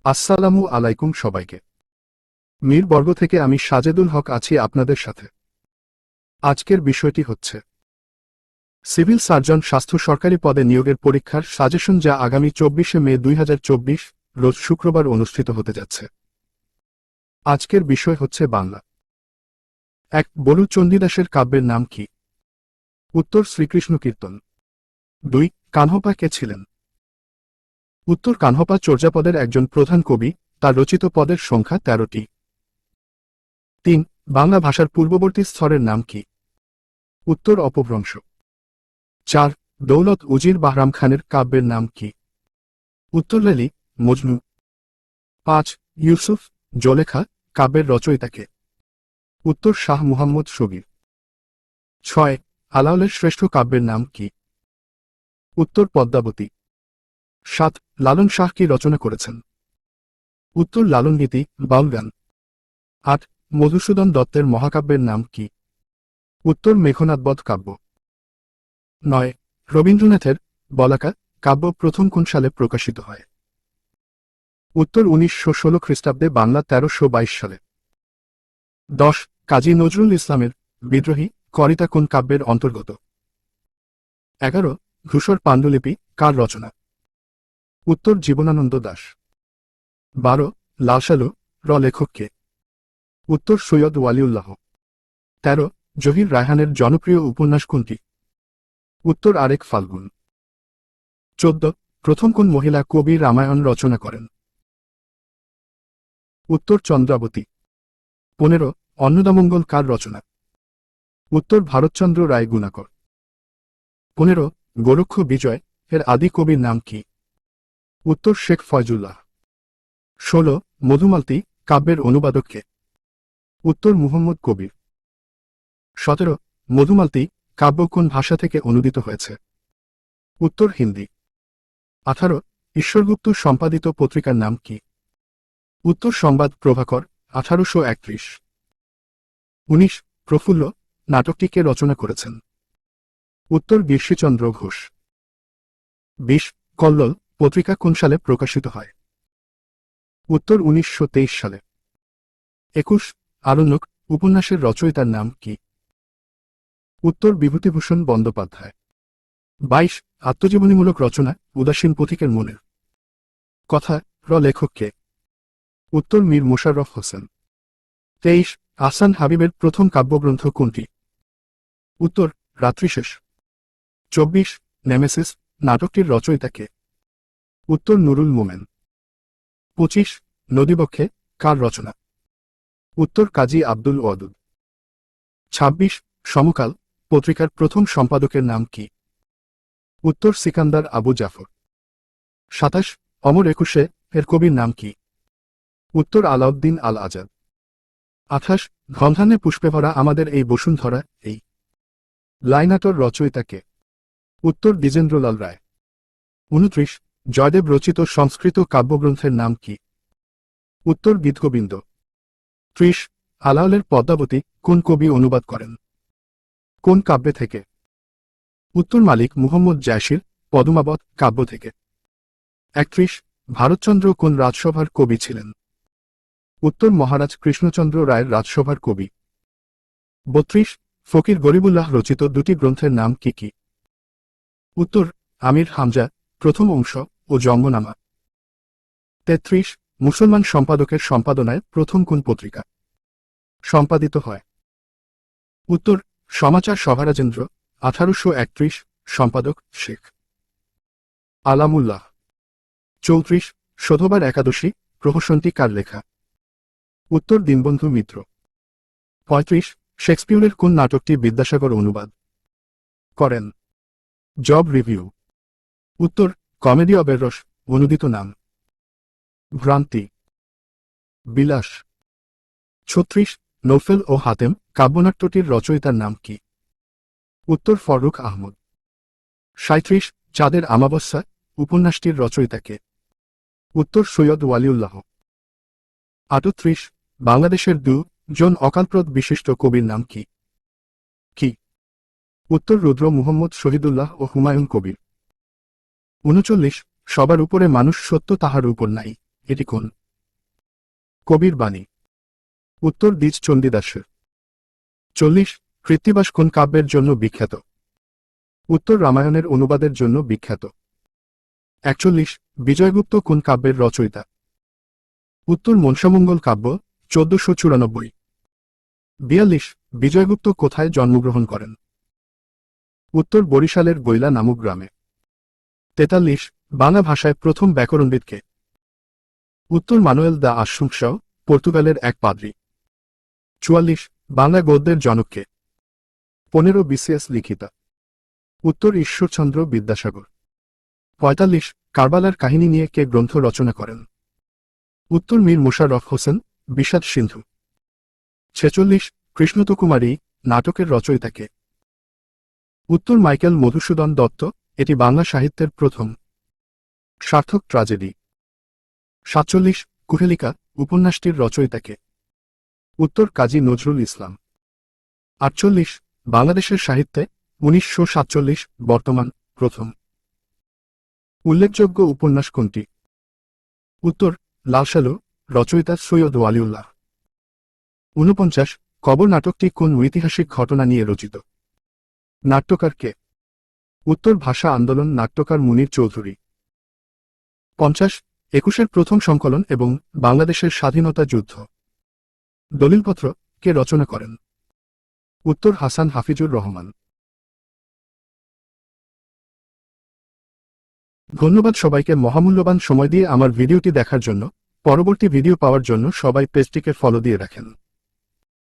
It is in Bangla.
আসসালামু আলাইকুম সবাইকে। মিরবর্গ থেকে আমি সাজেদুল হক আছি আপনাদের সাথে। আজকের বিষয়টি হচ্ছে সিভিল সার্জন স্বাস্থ্য সরকারি পদে নিয়োগের পরীক্ষার সাজেশন, যা আগামী 24শে মে 2024 রোজ শুক্রবার অনুষ্ঠিত হতে যাচ্ছে। আজকের বিষয় হচ্ছে বাংলা। 1. বলু চণ্ডীদাসের কাব্যের নাম কি? উত্তর শ্রীকৃষ্ণ কীর্তন। 2. কানহপা কে ছিলেন? উত্তর কানহপা চর্যাপদের একজন প্রধান কবি, তার রচিত পদের সংখ্যা 13টি। 3. বাংলা ভাষার পূর্ববর্তী স্তরের নাম কি? উত্তর অপভ্রংশ। 4. দৌলত উজির বাহরাম খানের কাব্যের নাম কি? উত্তর লেলি, মজনু। 5. ইউসুফ, জলেখা কাব্যের রচয়িতাকে? উত্তর শাহ মুহাম্মদ শগীর। 6. আলাওলের শ্রেষ্ঠ কাব্যের নাম কি? উত্তর পদ্মাবতী। 7. লালন শাহ কি রচনা করেছেন? উত্তর লালন গীতি, বাউল গান। 8. মধুসূদন দত্তের মহাকাব্যের নাম কি? উত্তর মেঘনাদবধ কাব্য। 9. রবীন্দ্রনাথের বলাকা কাব্য প্রথম কোন সালে প্রকাশিত হয়? উত্তর 1916 খ্রিস্টাব্দে, বাংলা 1322 সালে। 10. কাজী নজরুল ইসলামের বিদ্রোহী কবিতা কোন কাব্যের অন্তর্গত? 11. ধূসর পাণ্ডুলিপি কার রচনা? উত্তর জীবনানন্দ দাশ। 12. লালসালু লেখক কে? উত্তর সৈয়দ ওয়ালিউল্লাহ। 13. জহির রায়হানের জনপ্রিয় উপন্যাস কোনটি? উত্তর আরেক ফাল্গুন। 14. প্রথম কোন মহিলা কবি রামায়ণ রচনা করেন? উত্তর চন্দ্রাবতী। 15. অন্নদামঙ্গল কার রচনা? উত্তর ভারতচন্দ্র রায় গুণাকর। 15. গোরক্ষ বিজয় এর আদি কবির নাম কি? উত্তর শেখ ফয়জুল্লাহ। 16. মধুমালতী কাব্যের অনুবাদক কে? উত্তর মুহম্মদ কবির। 17. মধুমালতী কাব্য কোন ভাষা থেকে অনুদিত হয়েছে? উত্তর হিন্দি। 18. ঈশ্বরগুপ্ত সম্পাদিত পত্রিকার নাম কি? উত্তর সংবাদ প্রভাকর, 1831। 19. প্রফুল্ল নাটকটি কে রচনা করেছেন? উত্তর বীরশ্রীচন্দ্র ঘোষ। 20. কল্লোল পত্রিকা কোন সালে প্রকাশিত হয়? উত্তর 1923 সালে। 21. আরণ্যক উপন্যাসের রচয়িতার নাম কি? উত্তর বিভূতিভূষণ বন্দ্যোপাধ্যায়। 22. আত্মজীবনীমূলক রচনা উদাসীন পথিকের মনের কথা লেখক কে? উত্তর মীর মোশাররফ হোসেন। 23. আহসান হাবিবের প্রথম কাব্যগ্রন্থ কোনটি? উত্তর রাত্রিশেষ। 24. নেমেসিস নাটকটির রচয়িতা কে? উত্তর নুরুল মোমেন। 25. নদীবক্ষে কার রচনা? উত্তর কাজী আব্দুল ওয়াদুদ। 26. সমকাল পত্রিকার প্রথম সম্পাদকের নাম কি? উত্তর সিকান্দার আবু জাফর। 27. অমর একুশে এর কবির নাম কি? উত্তর আলাউদ্দিন আল আজাদ। 28. ঘনধান্যে পুষ্পে ভরা আমাদের এই বসুন্ধরা এই লাইনাটর রচয়িতা কে? উত্তর দ্বিজেন্দ্রলাল রায়। 29. জয়দেব রচিত সংস্কৃত কাব্যগ্রন্থের নাম কি? উত্তর গীতগোবিন্দ। 30. আলাওলের পদ্মাবতী কোন কবি অনুবাদ করেন? কোন কাব্যে থেকে? উত্তর মালিক মুহম্মদ জায়সির পদমাবত কাব্য থেকে। 31. ভারতচন্দ্র কোন রাজসভার কবি ছিলেন? উত্তর মহারাজ কৃষ্ণচন্দ্র রায়ের রাজসভার কবি। 32. ফকির গরিবুল্লাহ রচিত দুটি গ্রন্থের নাম কি কি? উত্তর আমির হামজা প্রথম অংশ ও জঙ্গনামা। 33. মুসলমান সম্পাদকের সম্পাদনায় প্রথম কোন পত্রিকা সম্পাদিত হয়? উত্তর সমাচার সভারাজেন্দ্র, 1831। সম্পাদক শেখ আলামুল্লাহ। 34. শোধবার একাদশী প্রহসনটি কার লেখা? উত্তর দীনবন্ধু মিত্র। 35. শেক্সপিয়রের কোন নাটকটি বিদ্যাসাগর অনুবাদ করেন? Job review. উত্তর কমেডি অব এররস অনুদিত নাম ভ্রান্তি বিলাস। 36. নৌফেল ও হাতেম কাব্যনাট্যটির রচয়িতার নাম কি? উত্তর ফররুখ আহমদ। 37. চাঁদের আমাবস্যা উপন্যাসটির রচয়িতা কে? উত্তর সৈয়দ ওয়ালিউল্লাহ। 38. বাংলাদেশের জন অকালপ্রদ বিশিষ্ট কবির নাম কি? কি? উত্তর রুদ্র মুহম্মদ শহীদুল্লাহ ও হুমায়ুন কবির। 39. সবার উপরে মানুষ সত্য তাহার উপর নাই এটি কোন কবির বাণী? উত্তর দ্বিজ চণ্ডীদাসের। 40 কৃত্তিবাস কোন কাব্যের জন্য বিখ্যাত? উত্তর রামায়ণের অনুবাদের জন্য বিখ্যাত। 41 বিজয়গুপ্ত কোন কাব্যের রচয়িতা? উত্তর মনসামঙ্গল কাব্য 1494। 42 বিজয়গুপ্ত কোথায় জন্মগ্রহণ করেন? উত্তর বরিশালের গৈলা নামক গ্রামে। 43 বাংলা ভাষায় প্রথম ব্যাকরণবিদ কে? উত্তর মানুয়েল দা আসুংশাও, পর্তুগালের এক পাদ্রী। 44 বাংলা গদ্যের জনক কে? 15 বিসিএস লিখিতা। উত্তর ঈশ্বরচন্দ্র বিদ্যাসাগর। 45 কারবালার কাহিনী নিয়ে কে গ্রন্থ রচনা করেন? উত্তর মীর মোশাররফ হোসেন, বিষাদ সিন্ধু। 46 কৃষ্ণতকুমারী নাটকের রচয়িতা কে? উত্তর মাইকেল মধুসূদন দত্ত, এটি বাংলা সাহিত্যের প্রথম সার্থক ট্র্যাজেডি। 47 কুহেলিকা উপন্যাসটির রচয়িতা কে? উত্তর কাজী নজরুল ইসলাম। 48 বাংলাদেশের সাহিত্যে 1947 বর্তমান প্রথম উল্লেখযোগ্য উপন্যাস কোনটি? উত্তর লালসালু, রচয়িতা সৈয়দ ওয়ালিউল্লাহ। 49 কবর নাটকটি কোন ঐতিহাসিক ঘটনা নিয়ে রচিত? নাট্যকার কে? উত্তর ভাষা আন্দোলন নাট্যকার মুনীর চৌধুরী। 50 একুশের প্রথম সংকলন এবং বাংলাদেশের স্বাধীনতা যুদ্ধ দলিলপত্র কে রচনা করেন? উত্তর হাসান হাফিজুর রহমান। ধন্যবাদ সবাইকে মহামূল্যবান সময় দিয়ে আমার ভিডিওটি দেখার জন্য। পরবর্তী ভিডিও পাওয়ার জন্য সবাই পেজটিকে ফলো দিয়ে রাখেন।